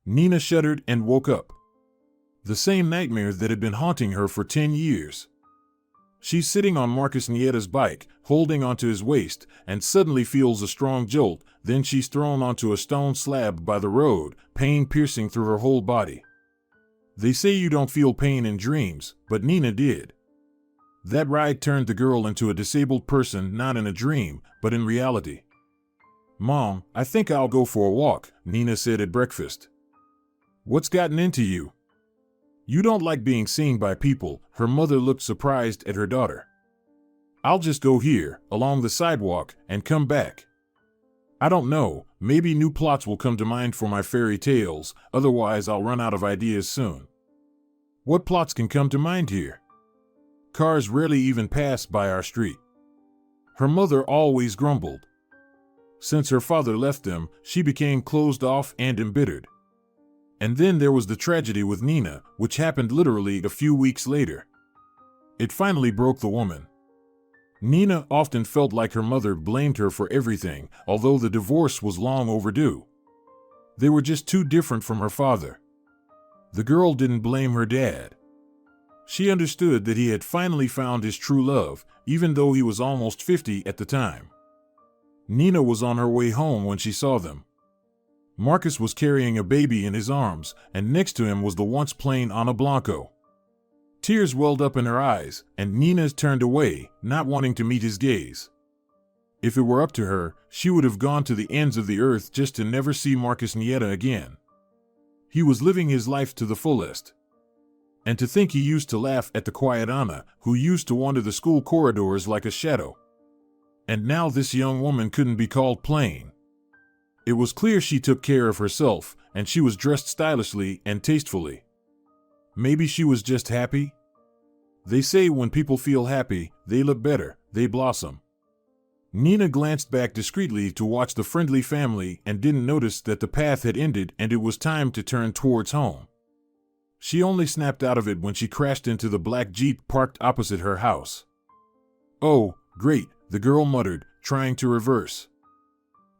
Nina shuddered and woke up. The same nightmare that had been haunting her for 10 years. She's sitting on Marcus Nietta's bike, holding onto his waist, and suddenly feels a strong jolt. Then she's thrown onto a stone slab by the road, pain piercing through her whole body. They say you don't feel pain in dreams, but Nina did. That ride turned the girl into a disabled person, not in a dream, but in reality. "Mom, I think I'll go for a walk," Nina said at breakfast. "What's gotten into you? You don't like being seen by people." Her mother looked surprised at her daughter. "I'll just go here, along the sidewalk, and come back. I don't know, maybe new plots will come to mind for my fairy tales, otherwise I'll run out of ideas soon." "What plots can come to mind here? Cars rarely even pass by our street." Her mother always grumbled. Since her father left them, she became closed off and embittered. And then there was the tragedy with Nina, which happened literally a few weeks later. It finally broke the woman. Nina often felt like her mother blamed her for everything, although the divorce was long overdue. They were just too different from her father. The girl didn't blame her dad. She understood that he had finally found his true love, even though he was almost 50 at the time. Nina was on her way home when she saw them. Marcus was carrying a baby in his arms, and next to him was the once plain Ana Blanco. Tears welled up in her eyes, and Nina turned away, not wanting to meet his gaze. If it were up to her, she would have gone to the ends of the earth just to never see Marcus Nietta again. He was living his life to the fullest. And to think he used to laugh at the quiet Ana, who used to wander the school corridors like a shadow. And now this young woman couldn't be called plain. It was clear she took care of herself, and she was dressed stylishly and tastefully. Maybe she was just happy? They say when people feel happy, they look better, they blossom. Nina glanced back discreetly to watch the friendly family and didn't notice that the path had ended and it was time to turn towards home. She only snapped out of it when she crashed into the black Jeep parked opposite her house. "Oh, great," the girl muttered, trying to reverse.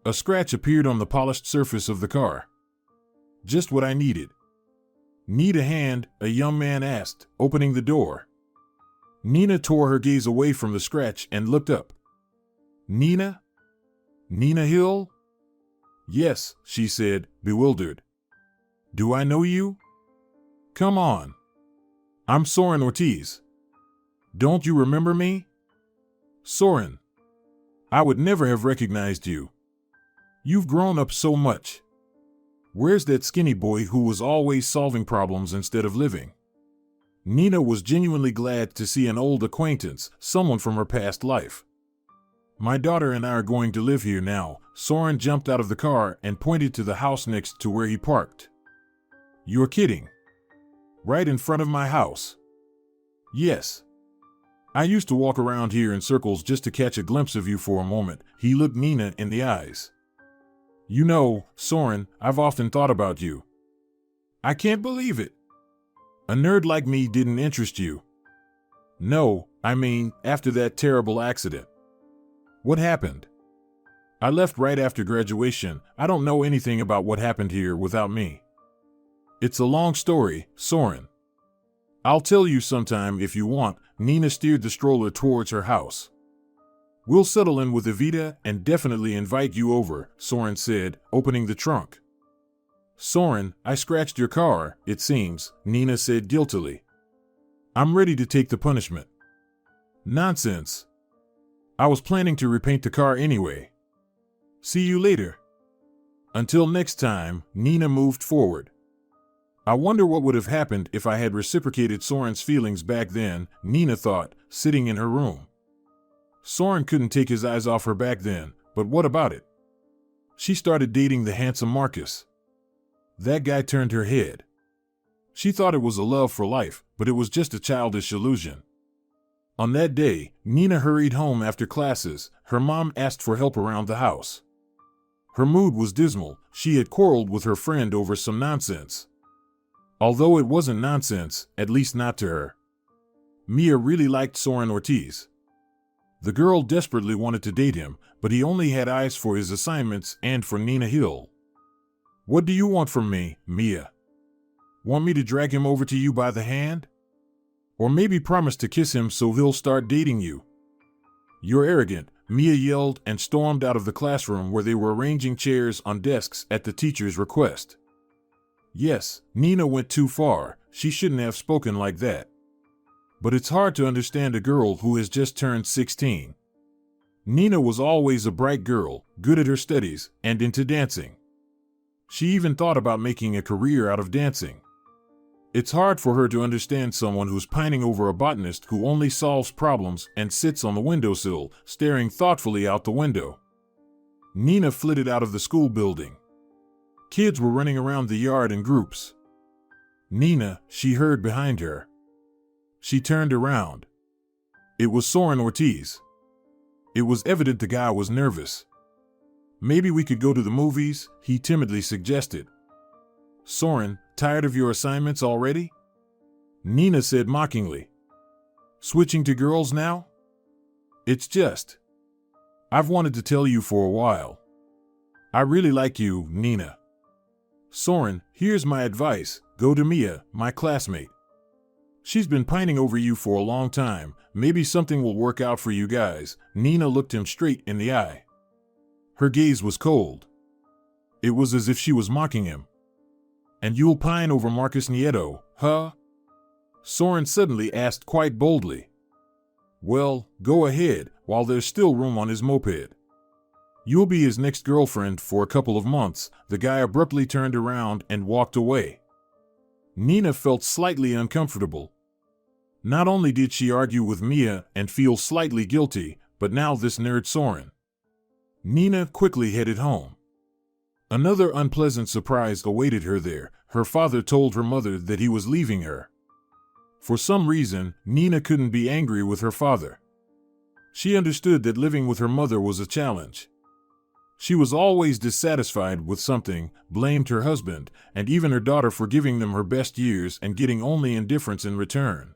A scratch appeared on the polished surface of the car. "Just what I needed." "Need a hand?" a young man asked, opening the door. Nina tore her gaze away from the scratch and looked up. "Nina? Nina Hill?" "Yes," she said, bewildered. "Do I know you?" "Come on. I'm Soren Ortiz. Don't you remember me?" "Soren. I would never have recognized you. You've grown up so much. Where's that skinny boy who was always solving problems instead of living?" Nina was genuinely glad to see an old acquaintance, someone from her past life. "My daughter and I are going to live here now." Soren jumped out of the car and pointed to the house next to where he parked. "You're kidding. Right in front of my house?" "Yes. I used to walk around here in circles just to catch a glimpse of you for a moment." He looked Nina in the eyes. "You know, Soren, I've often thought about you." "I can't believe it. A nerd like me didn't interest you." "No, I mean, after that terrible accident." "What happened?" "I left right after graduation. I don't know anything about what happened here without me." "It's a long story, Soren. I'll tell you sometime if you want." Nina steered the stroller towards her house. "We'll settle in with Evita and definitely invite you over," Soren said, opening the trunk. "Soren, I scratched your car, it seems," Nina said guiltily. "I'm ready to take the punishment." "Nonsense. I was planning to repaint the car anyway. See you later." Until next time, Nina moved forward. "I wonder what would have happened if I had reciprocated Soren's feelings back then," Nina thought, sitting in her room. Soren couldn't take his eyes off her back then, but what about it? She started dating the handsome Marcus. That guy turned her head. She thought it was a love for life, but it was just a childish illusion. On that day, Nina hurried home after classes. Her mom asked for help around the house. Her mood was dismal. She had quarreled with her friend over some nonsense. Although it wasn't nonsense, at least not to her. Mia really liked Soren Ortiz. The girl desperately wanted to date him, but he only had eyes for his assignments and for Nina Hill. What do you want from me, Mia? Want me to drag him over to you by the hand? Or maybe promise to kiss him so he'll start dating you? You're arrogant, Mia yelled and stormed out of the classroom where they were arranging chairs on desks at the teacher's request. Yes, Nina went too far. She shouldn't have spoken like that. But it's hard to understand a girl who has just turned 16. Nina was always a bright girl, good at her studies, and into dancing. She even thought about making a career out of dancing. It's hard for her to understand someone who's pining over a botanist who only solves problems and sits on the windowsill, staring thoughtfully out the window. Nina flitted out of the school building. Kids were running around the yard in groups. Nina, she heard behind her. She turned around. It was Soren Ortiz. It was evident the guy was nervous. Maybe we could go to the movies, he timidly suggested. Soren, tired of your assignments already? Nina said mockingly. Switching to girls now? It's just. I've wanted to tell you for a while. I really like you, Nina. Soren, here's my advice, go to Mia, my classmate. She's been pining over you for a long time, maybe something will work out for you guys. Nina looked him straight in the eye. Her gaze was cold. It was as if she was mocking him. And you'll pine over Marcus Nieto, huh? Soren suddenly asked quite boldly. Well, go ahead, while there's still room on his moped. You'll be his next girlfriend for a couple of months. The guy abruptly turned around and walked away. Nina felt slightly uncomfortable. Not only did she argue with Mia and feel slightly guilty, but now this nerd Soren. Nina quickly headed home. Another unpleasant surprise awaited her there. Her father told her mother that he was leaving her. For some reason, Nina couldn't be angry with her father. She understood that living with her mother was a challenge. She was always dissatisfied with something, blamed her husband, and even her daughter for giving them her best years and getting only indifference in return.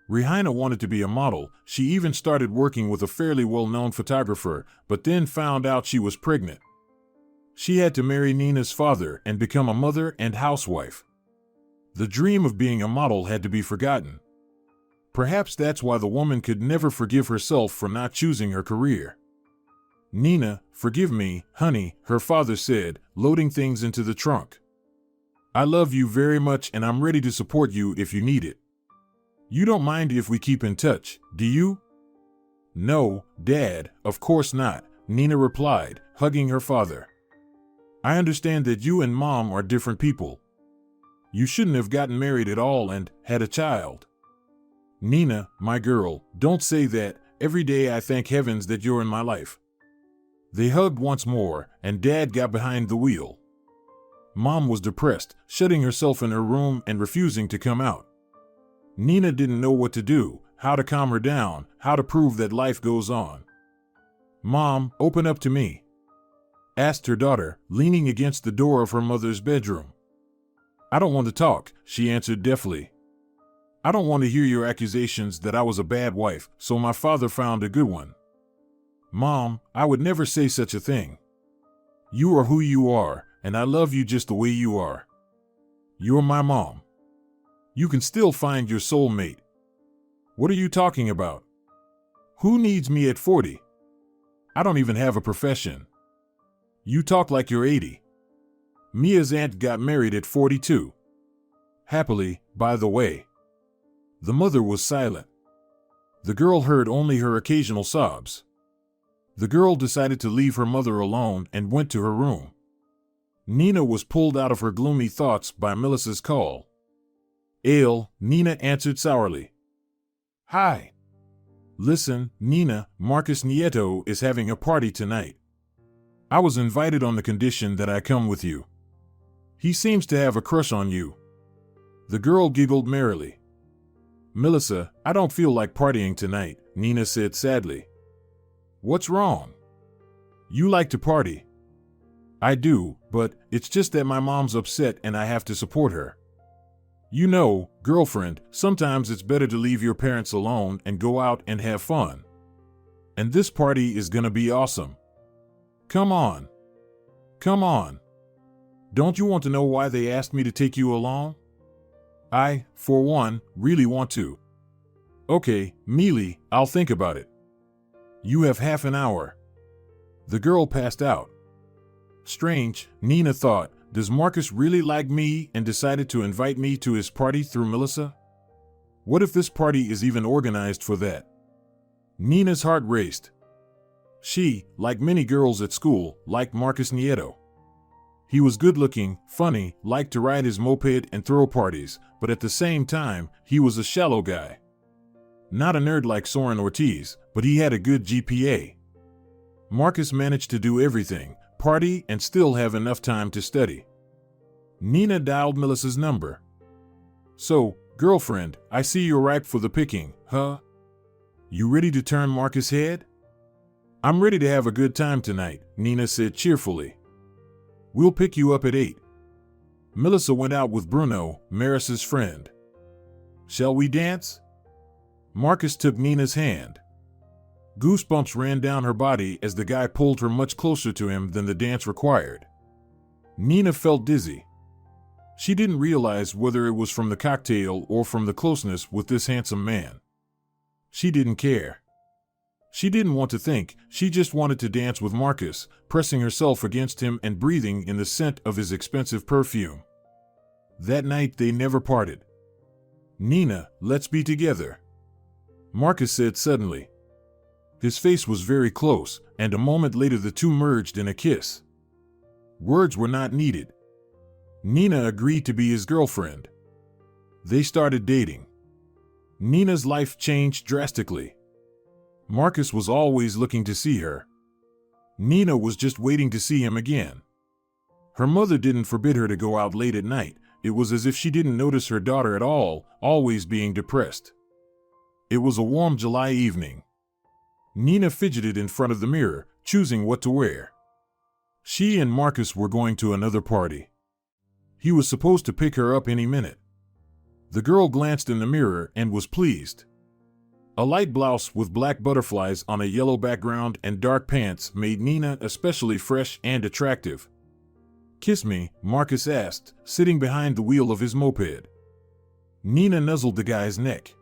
Rehaina wanted to be a model. She even started working with a fairly well-known photographer, but then found out she was pregnant. She had to marry Nina's father and become a mother and housewife. The dream of being a model had to be forgotten. Perhaps that's why the woman could never forgive herself for not choosing her career. Nina, forgive me, honey, her father said, loading things into the trunk. I love you very much and I'm ready to support you if you need it. You don't mind if we keep in touch, do you? No, Dad, of course not, Nina replied, hugging her father. I understand that you and Mom are different people. You shouldn't have gotten married at all and had a child. Nina, my girl, don't say that. Every day I thank heavens that you're in my life. They hugged once more, and Dad got behind the wheel. Mom was depressed, shutting herself in her room and refusing to come out. Nina didn't know what to do, how to calm her down, how to prove that life goes on. Mom, open up to me, asked her daughter, leaning against the door of her mother's bedroom. I don't want to talk, she answered deftly. I don't want to hear your accusations that I was a bad wife, so my father found a good one. Mom, I would never say such a thing. You are who you are, and I love you just the way you are. You're my mom. You can still find your soulmate. What are you talking about? Who needs me at 40? I don't even have a profession. You talk like you're 80. Mia's aunt got married at 42. Happily, by the way. The mother was silent. The girl heard only her occasional sobs. The girl decided to leave her mother alone and went to her room. Nina was pulled out of her gloomy thoughts by Melissa's call. Ale, Nina answered sourly. Hi. Listen, Nina, Marcus Nieto is having a party tonight. I was invited on the condition that I come with you. He seems to have a crush on you. The girl giggled merrily. Melissa, I don't feel like partying tonight, Nina said sadly. What's wrong? You like to party. I do, but it's just that my mom's upset and I have to support her. You know, girlfriend, sometimes it's better to leave your parents alone and go out and have fun. And this party is gonna be awesome. Come on. Come on. Don't you want to know why they asked me to take you along? I, for one, really want to. Okay, Mealy, I'll think about it. You have half an hour. The girl passed out. Strange, Nina thought, does Marcus really like me and decided to invite me to his party through Melissa? What if this party is even organized for that? Nina's heart raced. She, like many girls at school, liked Marcus Nieto. He was good-looking, funny, liked to ride his moped and throw parties, but at the same time, he was a shallow guy. Not a nerd like Soren Ortiz, but he had a good GPA. Marcus managed to do everything, party and still have enough time to study. Nina dialed Melissa's number. So, girlfriend, I see you're ripe for the picking, huh? You ready to turn Marcus' head? I'm ready to have a good time tonight, Nina said cheerfully. We'll pick you up at 8. Melissa went out with Bruno, Maris's friend. Shall we dance? Marcus took Nina's hand. Goosebumps ran down her body as the guy pulled her much closer to him than the dance required. Nina felt dizzy. She didn't realize whether it was from the cocktail or from the closeness with this handsome man. She didn't care. She didn't want to think, she just wanted to dance with Marcus, pressing herself against him and breathing in the scent of his expensive perfume. That night they never parted. Nina, let's be together, Marcus said suddenly. His face was very close, and a moment later the two merged in a kiss. Words were not needed. Nina agreed to be his girlfriend. They started dating. Nina's life changed drastically. Marcus was always looking to see her. Nina was just waiting to see him again. Her mother didn't forbid her to go out late at night. It was as if she didn't notice her daughter at all, always being depressed. It was a warm July evening. Nina fidgeted in front of the mirror, choosing what to wear. She and Marcus were going to another party. He was supposed to pick her up any minute. The girl glanced in the mirror and was pleased. A light blouse with black butterflies on a yellow background and dark pants made Nina especially fresh and attractive. Kiss me, Marcus asked, sitting behind the wheel of his moped. Nina nuzzled the guy's neck.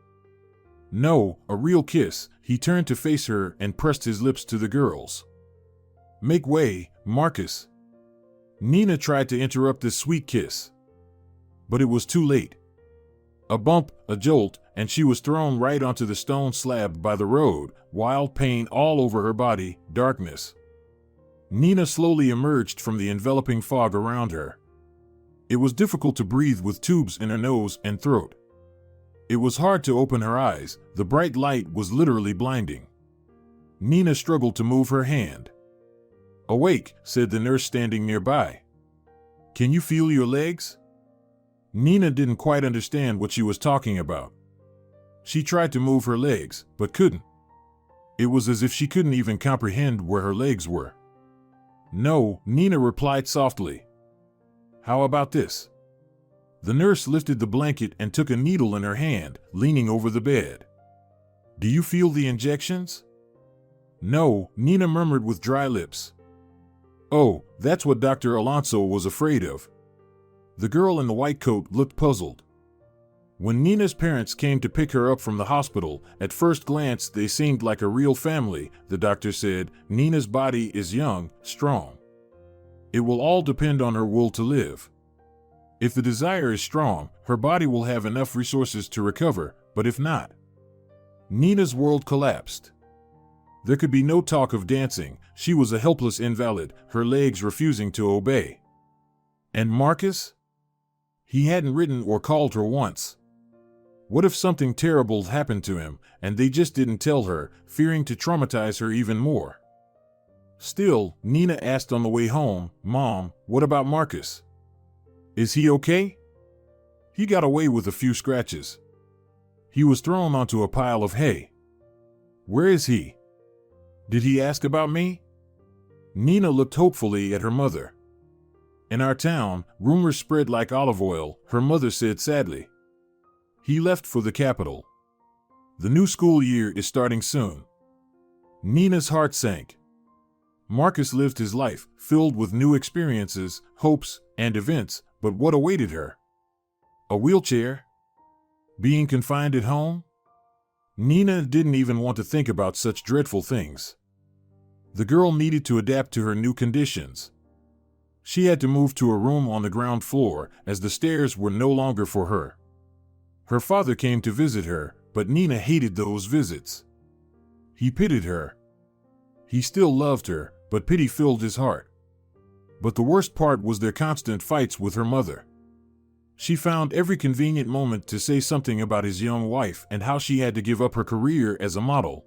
No, a real kiss. He turned to face her and pressed his lips to the girl's. Make way, Marcus. Nina tried to interrupt this sweet kiss. But it was too late. A bump, a jolt, and she was thrown right onto the stone slab by the road, wild pain all over her body, darkness. Nina slowly emerged from the enveloping fog around her. It was difficult to breathe with tubes in her nose and throat. It was hard to open her eyes, the bright light was literally blinding. Nina struggled to move her hand. Awake, said the nurse standing nearby. Can you feel your legs? Nina didn't quite understand what she was talking about. She tried to move her legs, but couldn't. It was as if she couldn't even comprehend where her legs were. No, Nina replied softly. How about this? The nurse lifted the blanket and took a needle in her hand, leaning over the bed. Do you feel the injections? No, Nina murmured with dry lips. Oh, that's what Dr. Alonso was afraid of. The girl in the white coat looked puzzled. When Nina's parents came to pick her up from the hospital, at first glance they seemed like a real family, the doctor said. Nina's body is young, strong. It will all depend on her will to live. If the desire is strong, her body will have enough resources to recover, but if not. Nina's world collapsed. There could be no talk of dancing. She was a helpless invalid, her legs refusing to obey. And Marcus? He hadn't written or called her once. What if something terrible happened to him, and they just didn't tell her, fearing to traumatize her even more? Still, Nina asked on the way home, Mom, what about Marcus? Is he okay? He got away with a few scratches. He was thrown onto a pile of hay. Where is he? Did he ask about me? Nina looked hopefully at her mother. In our town, rumors spread like olive oil, her mother said sadly. He left for the capital. The new school year is starting soon. Nina's heart sank. Marcus lived his life, filled with new experiences, hopes, and events, but what awaited her? A wheelchair? Being confined at home? Nina didn't even want to think about such dreadful things. The girl needed to adapt to her new conditions. She had to move to a room on the ground floor, as the stairs were no longer for her. Her father came to visit her, but Nina hated those visits. He pitied her. He still loved her, but pity filled his heart. But the worst part was their constant fights with her mother. She found every convenient moment to say something about his young wife and how she had to give up her career as a model.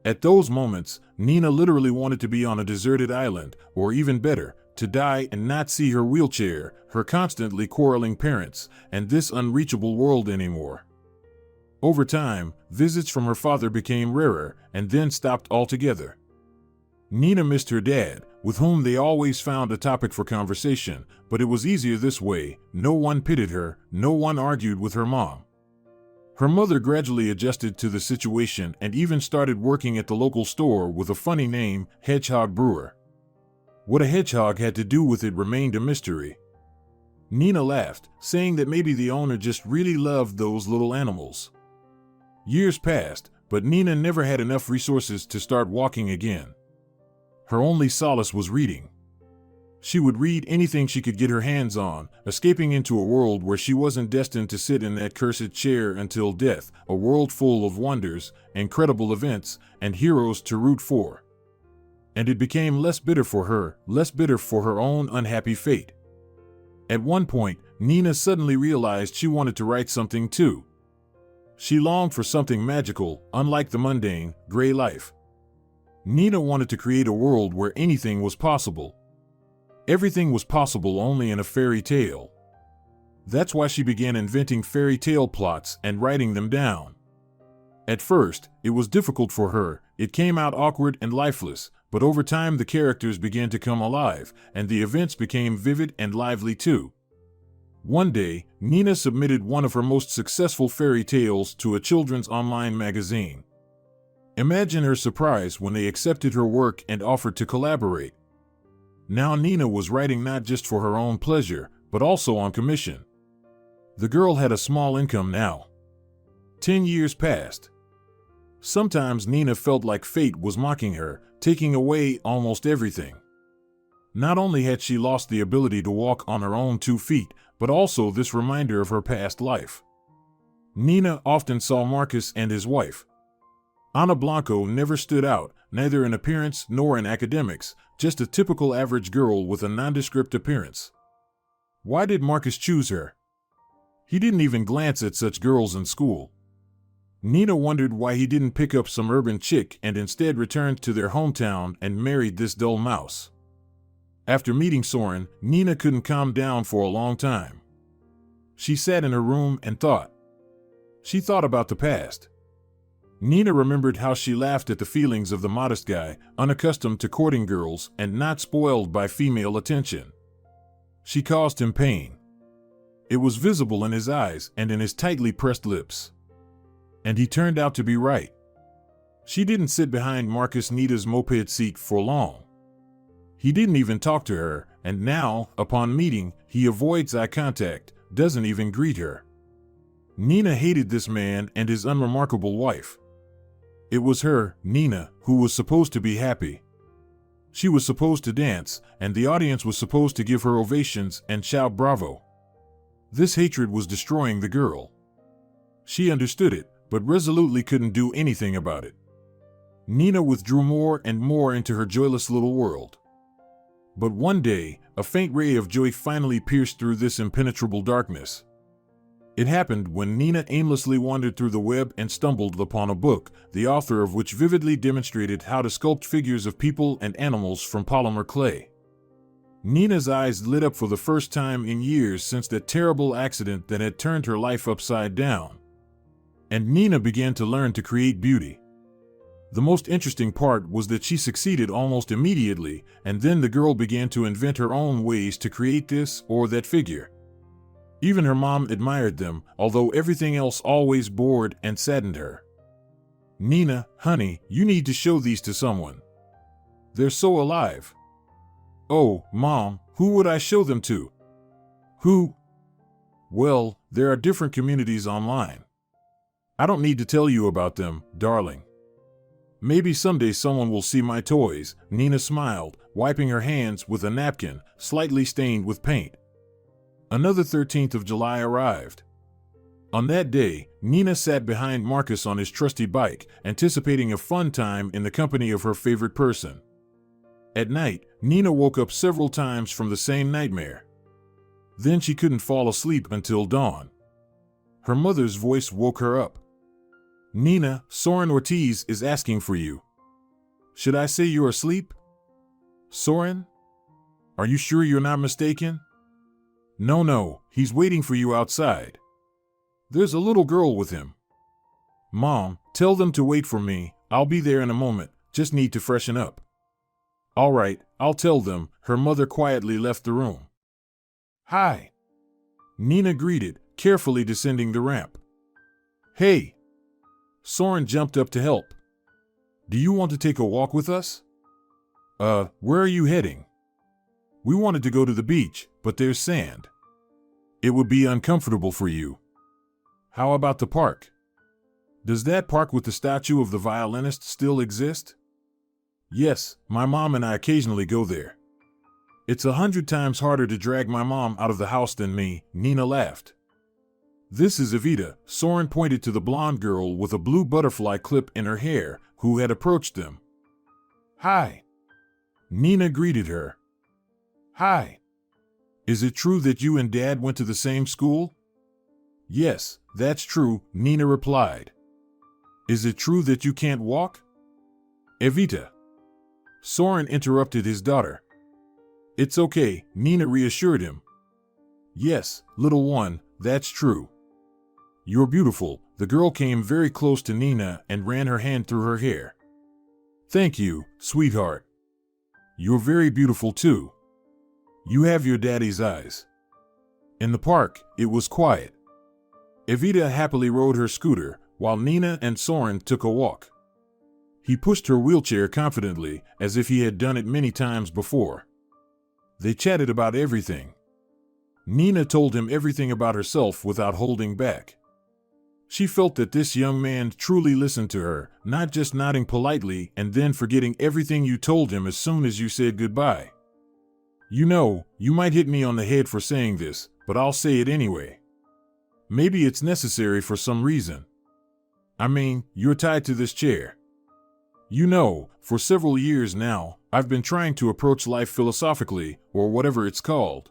At those moments, Nina literally wanted to be on a deserted island, or even better, to die and not see her wheelchair, her constantly quarreling parents, and this unreachable world anymore. Over time, visits from her father became rarer and then stopped altogether. Nina missed her dad, with whom they always found a topic for conversation, but it was easier this way. No one pitied her, no one argued with her mom. Her mother gradually adjusted to the situation and even started working at the local store with a funny name, Hedgehog Brewer. What a hedgehog had to do with it remained a mystery. Nina laughed, saying that maybe the owner just really loved those little animals. Years passed, but Nina never had enough resources to start walking again. Her only solace was reading. She would read anything she could get her hands on, escaping into a world where she wasn't destined to sit in that cursed chair until death, a world full of wonders, incredible events, and heroes to root for. And it became less bitter for her own unhappy fate. At one point, Nina suddenly realized she wanted to write something too. She longed for something magical, unlike the mundane, gray life. Nina wanted to create a world where anything was possible. Everything was possible only in a fairy tale. That's why she began inventing fairy tale plots and writing them down. At first, it was difficult for her, it came out awkward and lifeless, but over time the characters began to come alive, and the events became vivid and lively too. One day, Nina submitted one of her most successful fairy tales to a children's online magazine. Imagine her surprise when they accepted her work and offered to collaborate. Now Nina was writing not just for her own pleasure, but also on commission. The girl had a small income now. 10 years passed. Sometimes Nina felt like fate was mocking her, taking away almost everything. Not only had she lost the ability to walk on her own 2 feet, but also this reminder of her past life. Nina often saw Marcus and his wife. Ana Blanco never stood out, neither in appearance nor in academics, just a typical average girl with a nondescript appearance. Why did Marcus choose her? He didn't even glance at such girls in school. Nina wondered why he didn't pick up some urban chick and instead returned to their hometown and married this dull mouse. After meeting Soren, Nina couldn't calm down for a long time. She sat in her room and thought. She thought about the past. Nina remembered how she laughed at the feelings of the modest guy, unaccustomed to courting girls and not spoiled by female attention. She caused him pain. It was visible in his eyes and in his tightly pressed lips. And he turned out to be right. She didn't sit behind Marcus Nita's moped seat for long. He didn't even talk to her, and now, upon meeting, he avoids eye contact, doesn't even greet her. Nina hated this man and his unremarkable wife. It was her, Nina, who was supposed to be happy. She was supposed to dance, and the audience was supposed to give her ovations and shout bravo. This hatred was destroying the girl. She understood it, but resolutely couldn't do anything about it. Nina withdrew more and more into her joyless little world. But one day, a faint ray of joy finally pierced through this impenetrable darkness. It happened when Nina aimlessly wandered through the web and stumbled upon a book, the author of which vividly demonstrated how to sculpt figures of people and animals from polymer clay. Nina's eyes lit up for the first time in years since that terrible accident that had turned her life upside down. And Nina began to learn to create beauty. The most interesting part was that she succeeded almost immediately, and then the girl began to invent her own ways to create this or that figure. Even her mom admired them, although everything else always bored and saddened her. "Nina, honey, you need to show these to someone." They're so alive. Oh, Mom, who would I show them to? Who? Well, there are different communities online. I don't need to tell you about them, darling. Maybe someday someone will see my toys, Nina smiled, wiping her hands with a napkin, slightly stained with paint. Another 13th of July arrived. On that day, Nina sat behind Marcus on his trusty bike, anticipating a fun time in the company of her favorite person. At night, Nina woke up several times from the same nightmare. Then she couldn't fall asleep until dawn. Her mother's voice woke her up. Nina, Soren Ortiz is asking for you. Should I say you're asleep? Soren? Are you sure you're not mistaken? No, he's waiting for you outside. There's a little girl with him. Mom, tell them to wait for me. I'll be there in a moment. Just need to freshen up. All right, I'll tell them. Her mother quietly left the room. Hi. Nina greeted, carefully descending the ramp. Hey. Soren jumped up to help. Do you want to take a walk with us? Where are you heading? We wanted to go to the beach, but there's sand. It would be uncomfortable for you. How about the park? Does that park with the statue of the violinist still exist? Yes, my mom and I occasionally go there. It's 100 times harder to drag my mom out of the house than me, Nina laughed. This is Evita, Soren pointed to the blonde girl with a blue butterfly clip in her hair, who had approached them. Hi. Nina greeted her. Hi. Is it true that you and Dad went to the same school? Yes, that's true, Nina replied. Is it true that you can't walk? Evita. Soren interrupted his daughter. It's okay, Nina reassured him. Yes, little one, that's true. You're beautiful. The girl came very close to Nina and ran her hand through her hair. Thank you, sweetheart. You're very beautiful too. You have your daddy's eyes. In the park, it was quiet. Evita happily rode her scooter, while Nina and Soren took a walk. He pushed her wheelchair confidently, as if he had done it many times before. They chatted about everything. Nina told him everything about herself without holding back. She felt that this young man truly listened to her, not just nodding politely and then forgetting everything you told him as soon as you said goodbye. You know, you might hit me on the head for saying this, but I'll say it anyway. Maybe it's necessary for some reason. I mean, you're tied to this chair. You know, for several years now, I've been trying to approach life philosophically, or whatever it's called.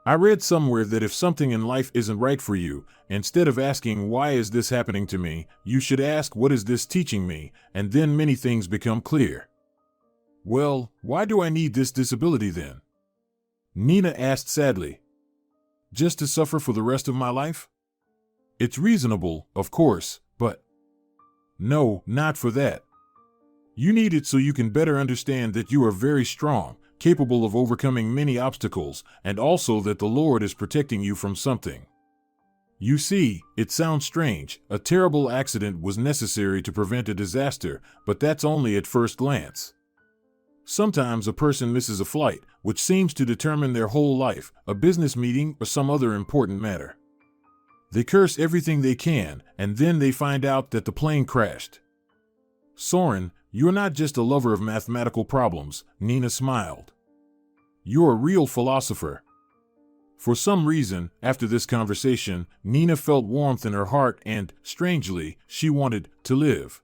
I read somewhere that if something in life isn't right for you, instead of asking why is this happening to me, you should ask what is this teaching me, and then many things become clear. Well, why do I need this disability then? Nina asked sadly. Just to suffer for the rest of my life? It's reasonable, of course, but no, not for that. You need it so you can better understand that you are very strong, capable of overcoming many obstacles, and also that the Lord is protecting you from something. You see, it sounds strange. A terrible accident was necessary to prevent a disaster, but that's only at first glance. Sometimes a person misses a flight, which seems to determine their whole life, a business meeting, or some other important matter. They curse everything they can, and then they find out that the plane crashed. Soren, you're not just a lover of mathematical problems, Nina smiled. You're a real philosopher. For some reason, after this conversation, Nina felt warmth in her heart and, strangely, she wanted to live.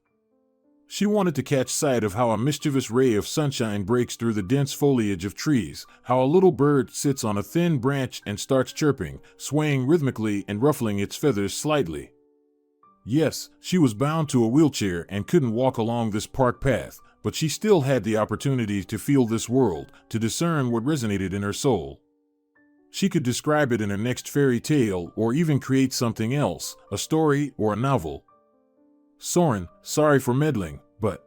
She wanted to catch sight of how a mischievous ray of sunshine breaks through the dense foliage of trees, how a little bird sits on a thin branch and starts chirping, swaying rhythmically and ruffling its feathers slightly. Yes, she was bound to a wheelchair and couldn't walk along this park path, but she still had the opportunity to feel this world, to discern what resonated in her soul. She could describe it in her next fairy tale or even create something else, a story or a novel. Soren, sorry for meddling, but...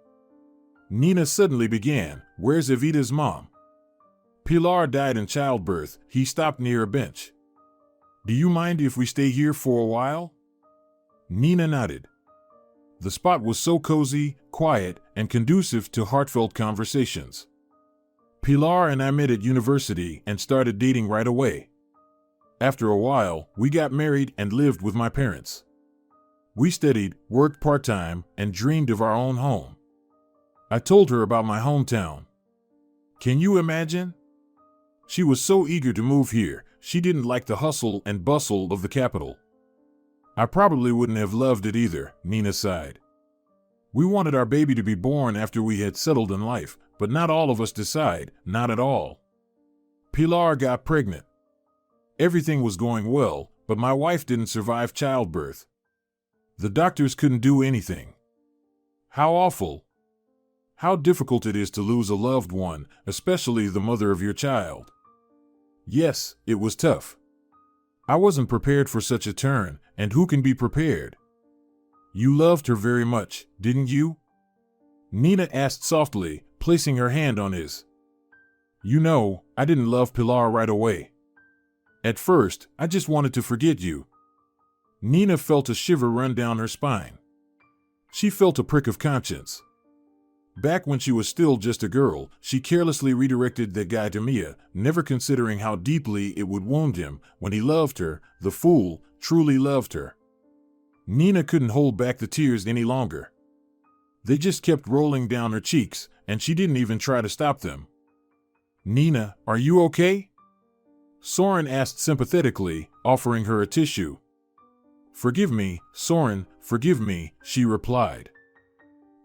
Nina suddenly began, where's Evita's mom? Pilar died in childbirth. He stopped near a bench. Do you mind if we stay here for a while? Nina nodded. The spot was so cozy, quiet, and conducive to heartfelt conversations. Pilar and I met at university and started dating right away. After a while, we got married and lived with my parents. We studied, worked part-time, and dreamed of our own home. I told her about my hometown. Can you imagine? She was so eager to move here, she didn't like the hustle and bustle of the capital. I probably wouldn't have loved it either, Nina sighed. We wanted our baby to be born after we had settled in life, but not all of us decide, not at all. Pilar got pregnant. Everything was going well, but my wife didn't survive childbirth. The doctors couldn't do anything. How awful. How difficult it is to lose a loved one, especially the mother of your child. Yes, it was tough. I wasn't prepared for such a turn, and who can be prepared? You loved her very much, didn't you? Nina asked softly, placing her hand on his. You know, I didn't love Pilar right away. At first, I just wanted to forget you. Nina felt a shiver run down her spine. She felt a prick of conscience. Back when she was still just a girl, she carelessly redirected that guy to Mia, never considering how deeply it would wound him when he loved her, the fool, truly loved her. Nina couldn't hold back the tears any longer. They just kept rolling down her cheeks, and she didn't even try to stop them. Nina, are you okay? Soren asked sympathetically, offering her a tissue. Forgive me, Soren, forgive me, she replied.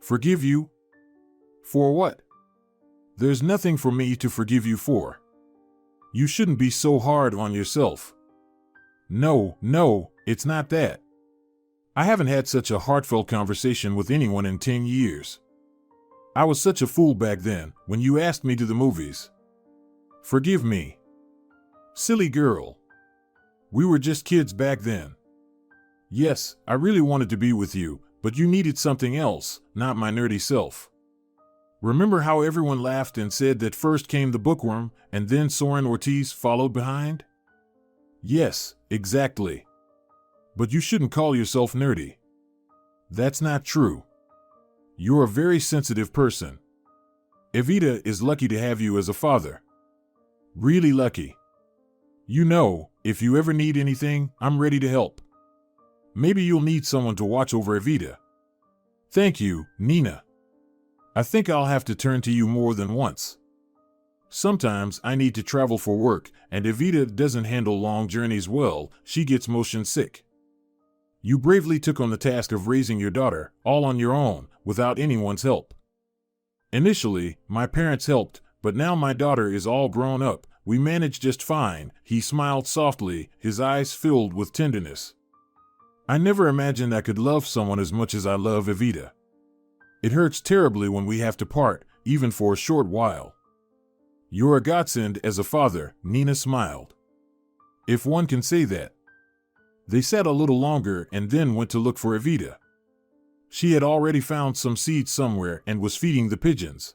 Forgive you? For what? There's nothing for me to forgive you for. You shouldn't be so hard on yourself. No, it's not that. I haven't had such a heartfelt conversation with anyone in 10 years. I was such a fool back then, when you asked me to the movies. Forgive me. Silly girl. We were just kids back then. Yes, I really wanted to be with you, but you needed something else, not my nerdy self. Remember how everyone laughed and said that first came the bookworm, and then Soren Ortiz followed behind? Yes, exactly. But you shouldn't call yourself nerdy. That's not true. You're a very sensitive person. Evita is lucky to have you as a father. Really lucky. You know, if you ever need anything, I'm ready to help. Maybe you'll need someone to watch over Evita. Thank you, Nina. I think I'll have to turn to you more than once. Sometimes I need to travel for work, and Evita doesn't handle long journeys well, she gets motion sick. You bravely took on the task of raising your daughter, all on your own, without anyone's help. Initially, my parents helped, but now my daughter is all grown up, we manage just fine, he smiled softly, his eyes filled with tenderness. I never imagined I could love someone as much as I love Evita. It hurts terribly when we have to part, even for a short while. You're a godsend as a father, Nina smiled. If one can say that. They sat a little longer and then went to look for Evita. She had already found some seeds somewhere and was feeding the pigeons.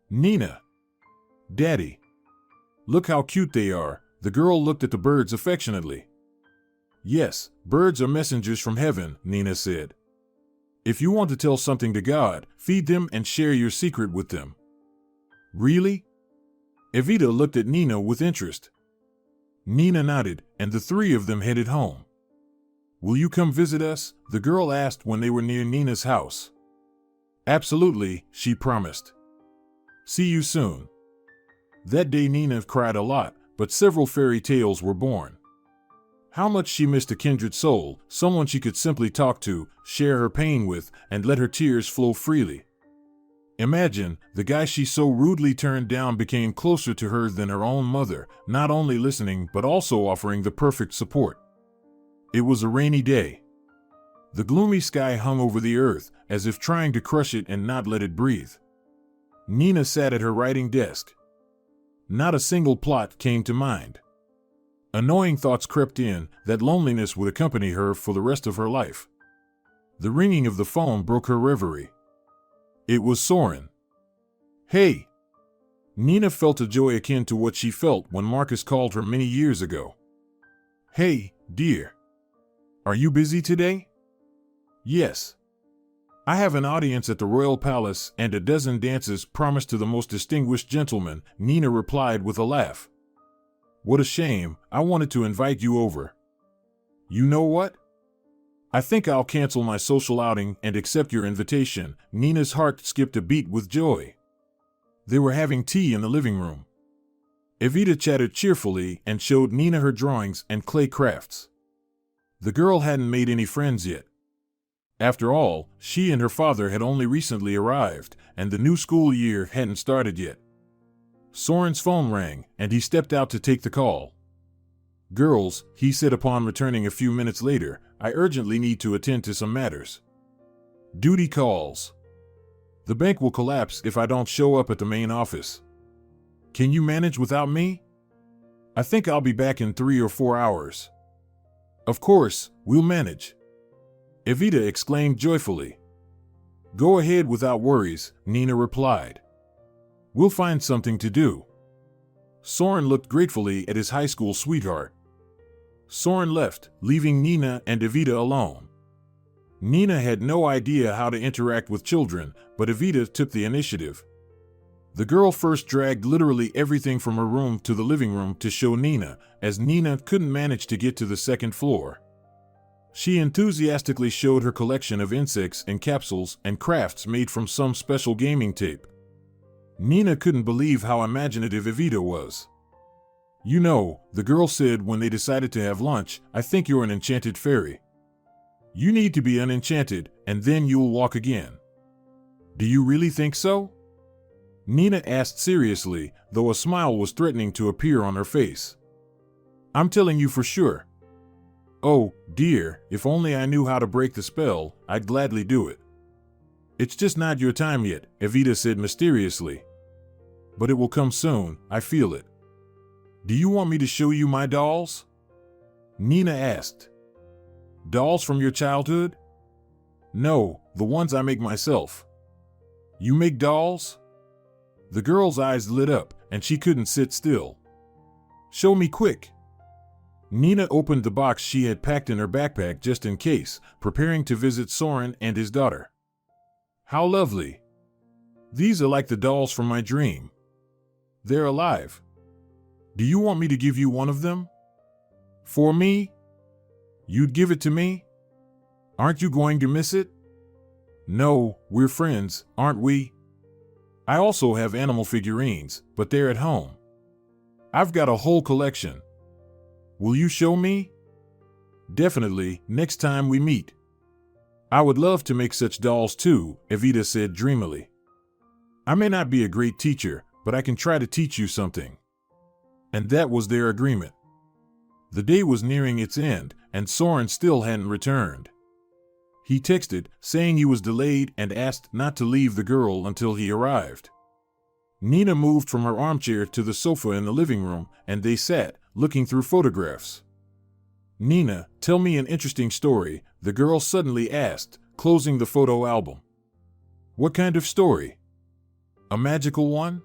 Nina. Daddy. Look how cute they are, the girl looked at the birds affectionately. Yes, birds are messengers from heaven, Nina said. If you want to tell something to God, feed them and share your secret with them. Really? Evita looked at Nina with interest. Nina nodded, and the three of them headed home. Will you come visit us? The girl asked when they were near Nina's house. Absolutely, she promised. See you soon. That day Nina cried a lot, but several fairy tales were born. How much she missed a kindred soul, someone she could simply talk to, share her pain with, and let her tears flow freely. Imagine, the guy she so rudely turned down became closer to her than her own mother, not only listening but also offering the perfect support. It was a rainy day. The gloomy sky hung over the earth, as if trying to crush it and not let it breathe. Nina sat at her writing desk. Not a single plot came to mind. Annoying thoughts crept in, that loneliness would accompany her for the rest of her life. The ringing of the phone broke her reverie. It was Soren. Hey! Nina felt a joy akin to what she felt when Marcus called her many years ago. Hey, dear. Are you busy today? Yes. I have an audience at the Royal Palace and a dozen dances promised to the most distinguished gentlemen, Nina replied with a laugh. What a shame, I wanted to invite you over. You know what? I think I'll cancel my social outing and accept your invitation. Nina's heart skipped a beat with joy. They were having tea in the living room. Evita chattered cheerfully and showed Nina her drawings and clay crafts. The girl hadn't made any friends yet. After all, she and her father had only recently arrived, and the new school year hadn't started yet. Soren's phone rang, and he stepped out to take the call. Girls, he said upon returning a few minutes later, I urgently need to attend to some matters. Duty calls. The bank will collapse if I don't show up at the main office. Can you manage without me? I think I'll be back in 3 or 4 hours. Of course, we'll manage. Evita exclaimed joyfully. Go ahead without worries, Nina replied. We'll find something to do. Soren looked gratefully at his high school sweetheart. Soren left, leaving Nina and Evita alone. Nina had no idea how to interact with children, but Evita took the initiative. The girl first dragged literally everything from her room to the living room to show Nina, as Nina couldn't manage to get to the second floor. She enthusiastically showed her collection of insects and capsules and crafts made from some special gaming tape. Nina couldn't believe how imaginative Evita was. You know, the girl said when they decided to have lunch, I think you're an enchanted fairy. You need to be unenchanted, and then you'll walk again. Do you really think so? Nina asked seriously, though a smile was threatening to appear on her face. I'm telling you for sure. Oh, dear, if only I knew how to break the spell, I'd gladly do it. It's just not your time yet, Evita said mysteriously. But it will come soon, I feel it. Do you want me to show you my dolls? Nina asked. Dolls from your childhood? No, the ones I make myself. You make dolls? The girl's eyes lit up, and she couldn't sit still. Show me quick. Nina opened the box she had packed in her backpack just in case, preparing to visit Soren and his daughter. How lovely. These are like the dolls from my dream. They're alive. Do you want me to give you one of them? For me? You'd give it to me? Aren't you going to miss it? No, we're friends, aren't we? I also have animal figurines, but they're at home. I've got a whole collection. Will you show me? Definitely, next time we meet. I would love to make such dolls too, Evita said dreamily. I may not be a great teacher, but I can try to teach you something. And that was their agreement. The day was nearing its end, and Soren still hadn't returned. He texted, saying he was delayed and asked not to leave the girl until he arrived. Nina moved from her armchair to the sofa in the living room, and they sat, looking through photographs. Nina, tell me an interesting story, the girl suddenly asked, closing the photo album. What kind of story? A magical one?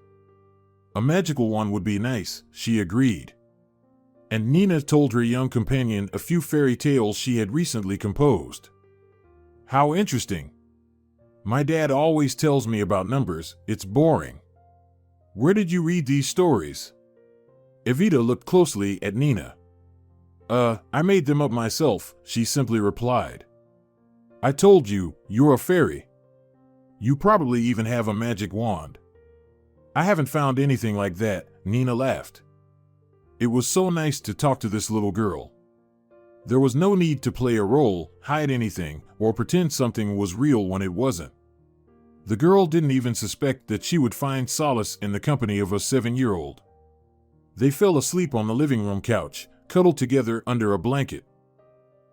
A magical one would be nice, she agreed. And Nina told her young companion a few fairy tales she had recently composed. How interesting. My dad always tells me about numbers, it's boring. Where did you read these stories? Evita looked closely at Nina. I made them up myself, she simply replied. I told you, you're a fairy. You probably even have a magic wand. I haven't found anything like that, Nina laughed. It was so nice to talk to this little girl. There was no need to play a role, hide anything, or pretend something was real when it wasn't. The girl didn't even suspect that she would find solace in the company of a 7-year-old. They fell asleep on the living room couch, cuddled together under a blanket.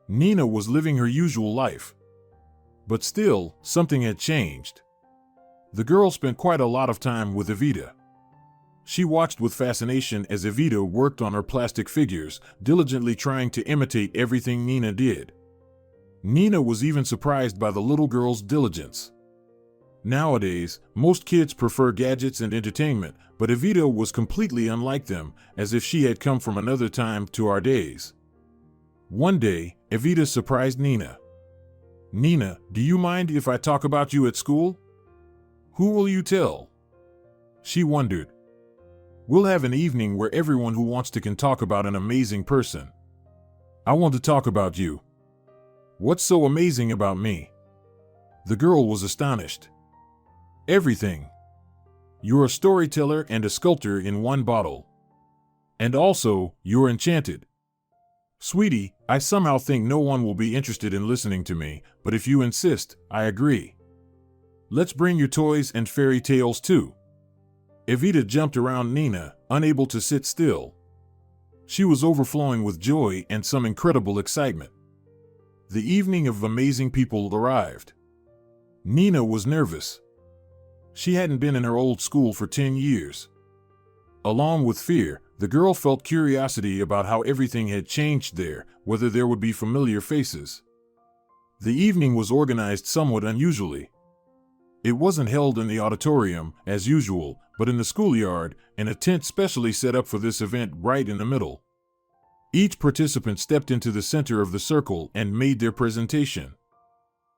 Nina was living her usual life. But still, something had changed. The girl spent quite a lot of time with Evita. She watched with fascination as Evita worked on her plastic figures, diligently trying to imitate everything Nina did. Nina was even surprised by the little girl's diligence. Nowadays, most kids prefer gadgets and entertainment, but Evita was completely unlike them, as if she had come from another time to our days. One day, Evita surprised Nina. Nina, do you mind if I talk about you at school? Who will you tell? She wondered. We'll have an evening where everyone who wants to can talk about an amazing person. I want to talk about you. What's so amazing about me? The girl was astonished. Everything. You're a storyteller and a sculptor in one bottle. And also, you're enchanted. Sweetie, I somehow think no one will be interested in listening to me, but if you insist, I agree. Let's bring your toys and fairy tales too. Evita jumped around Nina, unable to sit still. She was overflowing with joy and some incredible excitement. The evening of amazing people arrived. Nina was nervous. She hadn't been in her old school for 10 years. Along with fear, the girl felt curiosity about how everything had changed there, whether there would be familiar faces. The evening was organized somewhat unusually. It wasn't held in the auditorium, as usual, but in the schoolyard, in a tent specially set up for this event right in the middle. Each participant stepped into the center of the circle and made their presentation.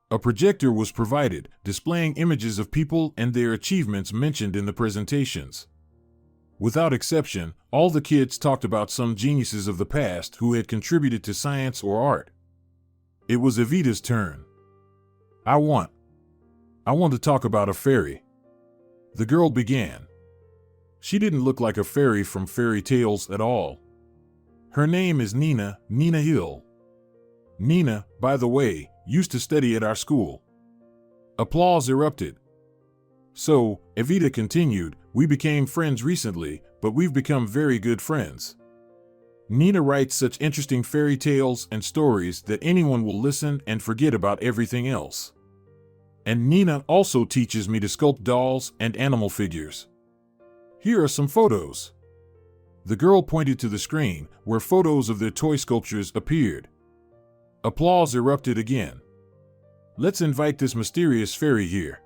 A projector was provided, displaying images of people and their achievements mentioned in the presentations. Without exception, all the kids talked about some geniuses of the past who had contributed to science or art. It was Evita's turn. I want to talk about a fairy. The girl began. She didn't look like a fairy from fairy tales at all. Her name is Nina Hill. Nina, by the way, used to study at our school. Applause erupted. So, Evita continued, we became friends recently, but we've become very good friends. Nina writes such interesting fairy tales and stories that anyone will listen and forget about everything else. And Nina also teaches me to sculpt dolls and animal figures. Here are some photos. The girl pointed to the screen, where photos of their toy sculptures appeared. Applause erupted again. Let's invite this mysterious fairy here,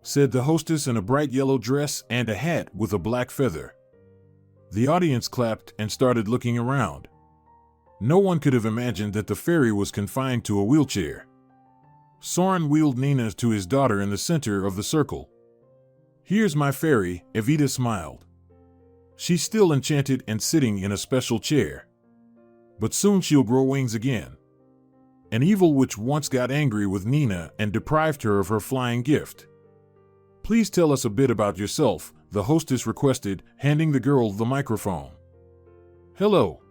said the hostess in a bright yellow dress and a hat with a black feather. The audience clapped and started looking around. No one could have imagined that the fairy was confined to a wheelchair. Soren wheeled Nina to his daughter in the center of the circle. Here's my fairy, Evita smiled. She's still enchanted and sitting in a special chair. But soon she'll grow wings again. An evil witch once got angry with Nina and deprived her of her flying gift. Please tell us a bit about yourself, the hostess requested, handing the girl the microphone. Hello.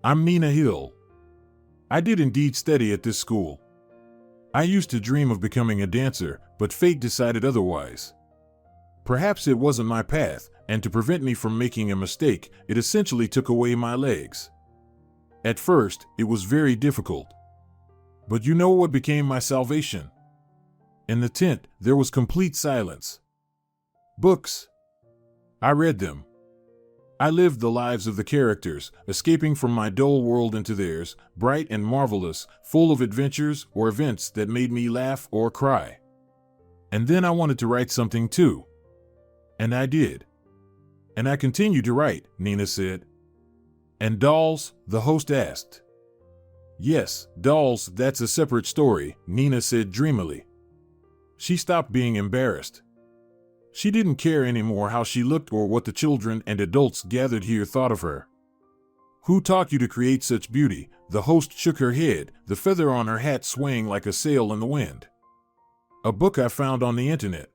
I'm Nina Hill. I did indeed study at this school. I used to dream of becoming a dancer, but fate decided otherwise. Perhaps it wasn't my path, and to prevent me from making a mistake, it essentially took away my legs. At first, it was very difficult. But you know what became my salvation? In the tent, there was complete silence. Books. I read them. I lived the lives of the characters, escaping from my dull world into theirs, bright and marvelous, full of adventures or events that made me laugh or cry. And then I wanted to write something too. And I did. And I continue to write, Nina said. And dolls? The host asked. Yes, dolls, that's a separate story, Nina said dreamily. She stopped being embarrassed. She didn't care anymore how she looked or what the children and adults gathered here thought of her. Who taught you to create such beauty? The host shook her head, the feather on her hat swaying like a sail in the wind. A book I found on the internet.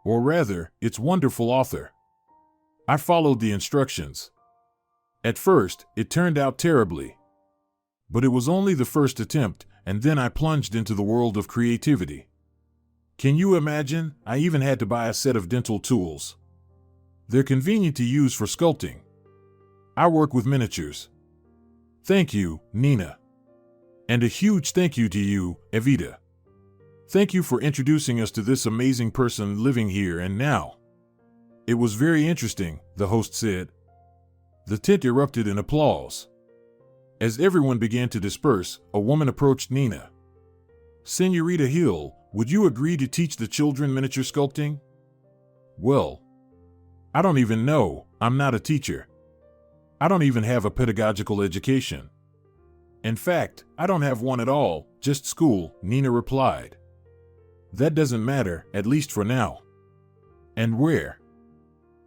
Or rather, its wonderful author. I followed the instructions. At first, it turned out terribly. But it was only the first attempt, and then I plunged into the world of creativity. Can you imagine? I even had to buy a set of dental tools. They're convenient to use for sculpting. I work with miniatures. Thank you, Nina. And a huge thank you to you, Evita. Thank you for introducing us to this amazing person living here and now. It was very interesting, the host said. The tent erupted in applause. As everyone began to disperse, a woman approached Nina. Senorita Hill, would you agree to teach the children miniature sculpting? Well, I don't even know, I'm not a teacher. I don't even have a pedagogical education. In fact, I don't have one at all, just school, Nina replied. That doesn't matter, at least for now. And where?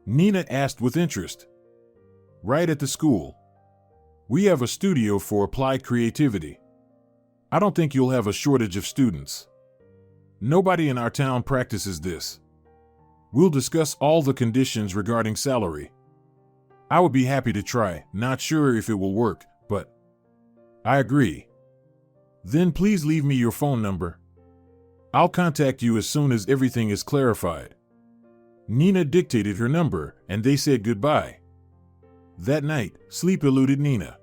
Nina asked with interest. Right at the school. We have a studio for applied creativity. I don't think you'll have a shortage of students. Nobody in our town practices this. We'll discuss all the conditions regarding salary. I would be happy to try, not sure if it will work, but I agree. Then please leave me your phone number. I'll contact you as soon as everything is clarified. Nina dictated her number, and they said goodbye. That night, sleep eluded Nina.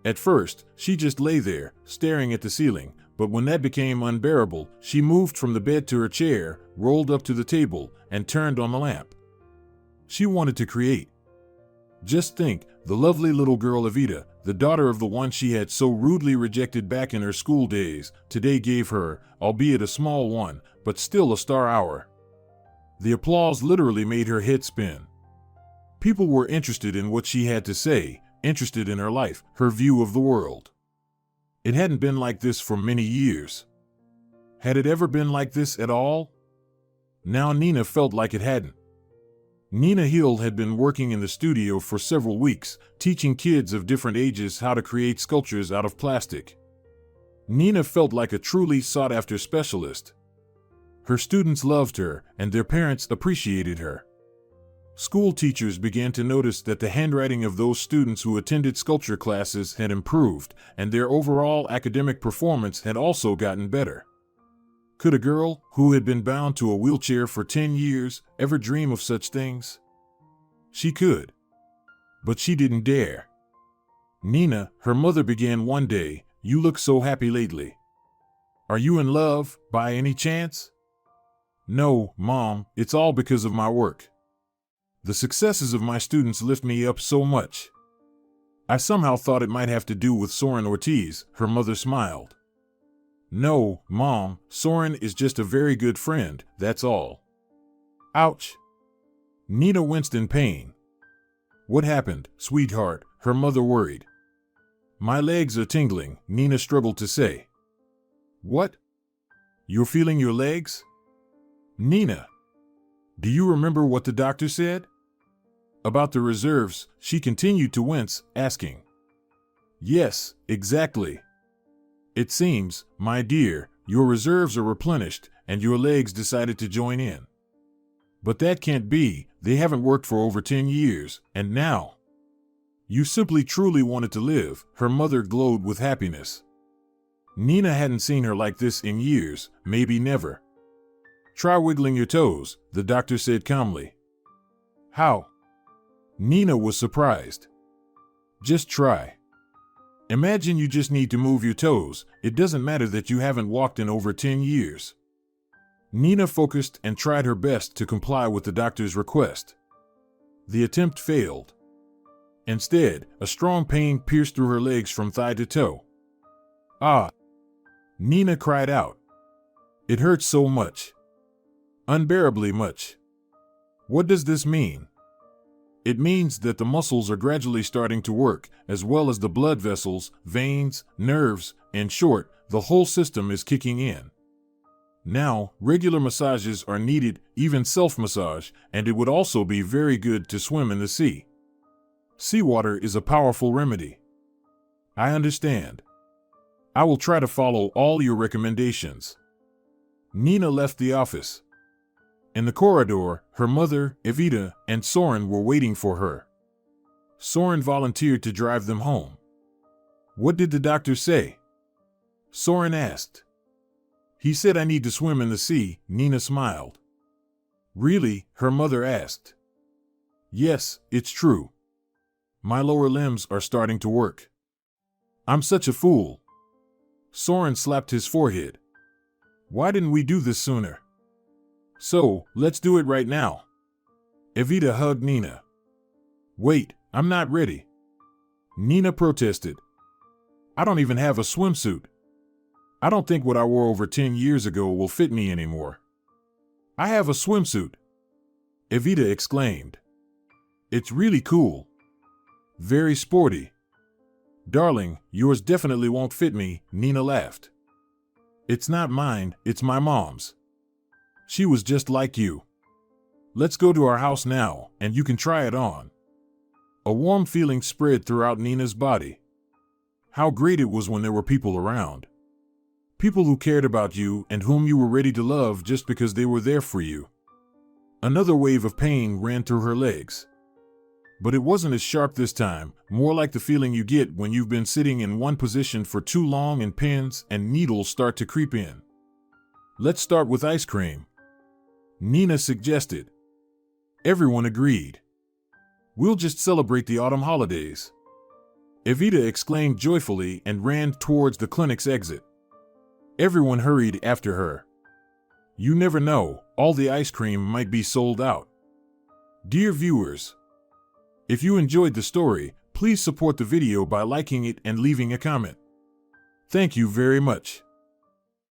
At first, she just lay there, staring at the ceiling, but when that became unbearable, she moved from the bed to her chair, rolled up to the table, and turned on the lamp. She wanted to create. Just think, the lovely little girl Evita, the daughter of the one she had so rudely rejected back in her school days, today gave her, albeit a small one, but still a star hour. The applause literally made her head spin. People were interested in what she had to say, interested in her life, her view of the world. It hadn't been like this for many years. Had it ever been like this at all? Now Nina felt like it hadn't. Nina Hill had been working in the studio for several weeks, teaching kids of different ages how to create sculptures out of plastic. Nina felt like a truly sought-after specialist. Her students loved her, and their parents appreciated her. School teachers began to notice that the handwriting of those students who attended sculpture classes had improved, and their overall academic performance had also gotten better. Could a girl, who had been bound to a wheelchair for 10 years, ever dream of such things? She could. But she didn't dare. Nina, her mother began one day, "You look so happy lately. Are you in love, by any chance?" "No, Mom, it's all because of my work. The successes of my students lift me up so much." I somehow thought it might have to do with Soren Ortiz, her mother smiled. "No, Mom, Soren is just a very good friend, that's all." Ouch. Nina winced in pain. "What happened, sweetheart?" her mother worried. "My legs are tingling," Nina struggled to say. "What? You're feeling your legs?" "Nina, do you remember what the doctor said?" "About the reserves," she continued to wince, asking. "Yes, exactly. It seems, my dear, your reserves are replenished, and your legs decided to join in. But that can't be, they haven't worked for over 10 years, and now. You simply truly wanted to live," her mother glowed with happiness. Nina hadn't seen her like this in years, maybe never. "Try wiggling your toes," the doctor said calmly. "How?" Nina was surprised. "Just try. Imagine you just need to move your toes. It doesn't matter that you haven't walked in over 10 years. Nina focused and tried her best to comply with the doctor's request. The attempt failed. Instead, a strong pain pierced through her legs from thigh to toe. "Ah!" Nina cried out. "It hurts so much. Unbearably much. What does this mean?" "It means that the muscles are gradually starting to work, as well as the blood vessels, veins, nerves, in short, the whole system is kicking in. Now, regular massages are needed, even self-massage, and it would also be very good to swim in the sea. Seawater is a powerful remedy." "I understand. I will try to follow all your recommendations." Nina left the office. In the corridor, her mother, Evita, and Soren were waiting for her. Soren volunteered to drive them home. "What did the doctor say?" Soren asked. "He said I need to swim in the sea," Nina smiled. "Really?" her mother asked. "Yes, it's true. My lower limbs are starting to work. I'm such a fool." Soren slapped his forehead. "Why didn't we do this sooner? So, let's do it right now." Evita hugged Nina. "Wait, I'm not ready." Nina protested. "I don't even have a swimsuit. I don't think what I wore over 10 years ago will fit me anymore." "I have a swimsuit," Evita exclaimed. "It's really cool. Very sporty. Darling, yours definitely won't fit me, Nina laughed. It's not mine, it's my mom's. She was just like you. Let's go to our house now, and you can try it on. A warm feeling spread throughout Nina's body. How great it was when there were people around. People who cared about you and whom you were ready to love just because they were there for you. Another wave of pain ran through her legs. But it wasn't as sharp this time, more like the feeling you get when you've been sitting in one position for too long and pins and needles start to creep in. Let's start with ice cream, Nina suggested. Everyone agreed. We'll just celebrate the autumn holidays, Evita exclaimed joyfully and ran towards the clinic's exit. Everyone hurried after her. You never know, all the ice cream might be sold out. Dear viewers, if you enjoyed the story, please support the video by liking it and leaving a comment. Thank you very much.